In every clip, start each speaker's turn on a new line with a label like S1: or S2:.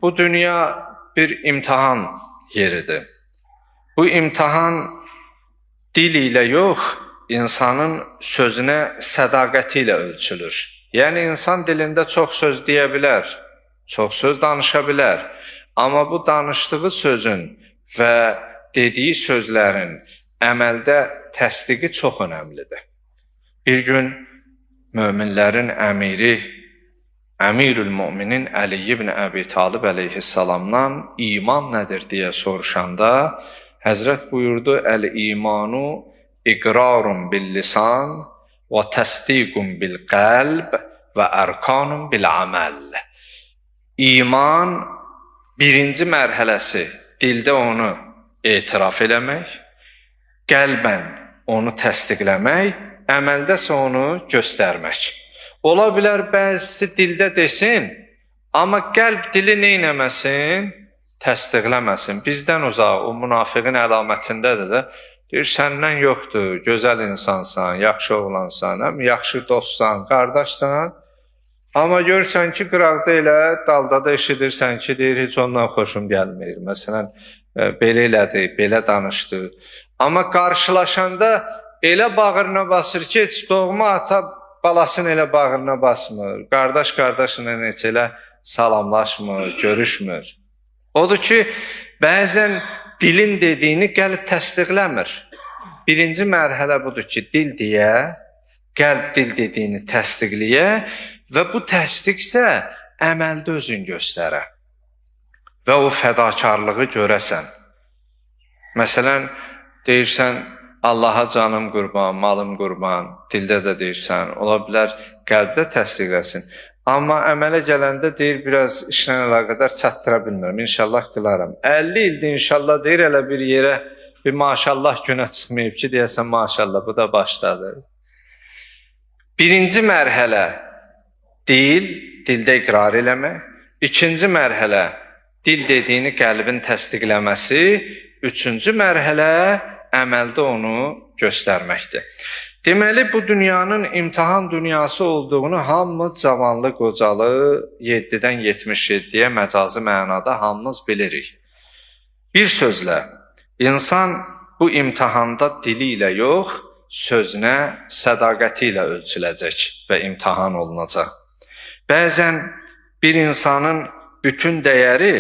S1: Bu dünya bir imtihan yeridir. Bu imtihan dil ilə yox, insanın sözünə sədaqəti ilə ölçülür. Yəni, insan dilində çox söz deyə bilər, çox söz danışa bilər. Amma bu danışdığı sözün və dediyi sözlərin əməldə təsdiqi çox önəmlidir. Bir gün möminlərin əmiri, Əmirül Müminin Əli ibn Əbi Talib əleyhissalamdan iman nədir deyə soruşanda, Həzrət buyurdu, Əl-imanu iqrarun bil-lisan və təsdiqun bil-qəlb və ərkanun bil-aməl. İman birinci mərhələsi dildə onu etiraf eləmək, qəlbən onu təsdiqləmək, əməldəsə onu göstərmək. Ola bilər bəzisi dildə desin, amma qəlb dili neynəməsin? Təsdiqləməsin. Bizdən uzaq, o münafiqin əlamətindədir də. Deyir, səndən yoxdur, gözəl insansan, yaxşı oğlansan, yaxşı dostsan, qardaşsan. Amma görürsən ki, qıraqda elə, dalda da eşidirsən ki, deyir, heç ondan xoşum gəlmir. Məsələn, belə elədi, belə danışdı. Amma qarşılaşanda elə bağırına basır ki, heç doğma ata balasını elə bağırına basmır. Qardaş qardaşına heç elə salamlaşmır, görüşmür. Odur ki, bəzən dilin dediyini qəlb təsdiqləmir. Birinci mərhələ budur ki, dil deyə, qəlb dil dediyini təsdiqləyə və bu təsdiqsə əməldə özün göstərə və o fədakarlığı görəsən. Məsələn, deyirsən, Allaha canım qurban, malım qurban, dildə də deyirsən, ola bilər qəlbdə təsdiqləsin. Amma əmələ gələndə deyir, biraz işlə əlaqədar çatdıra bilmirəm, inşallah qılaram. 50 ildir inşallah deyir, elə bir yerə bir maşallah günə çıxmayıb ki, deyəsən maşallah, bu da başladı. Birinci mərhələ dildə iqrar eləmək. İkinci mərhələ dil dediyini qəlbin təsdiqləməsi. Üçüncü mərhələ əməldə onu göstərməkdir. Deməli, bu dünyanın imtihan dünyası olduğunu hamımız cavanlı, qocalı 7-dən 77-yə məcazi mənada hamımız bilirik. Bir sözlə, insan bu imtihanda dili ilə yox, sözünə, sədaqəti ilə ölçüləcək və imtihan olunacaq. Bəzən bir insanın bütün dəyəri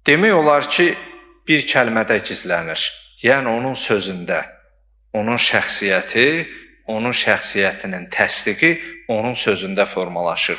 S1: demək olar ki, bir kəlmədə gizlənir. Yəni, onun sözündə. Onun şəxsiyyəti, onun şəxsiyyətinin təsdiqi onun sözündə formalaşır.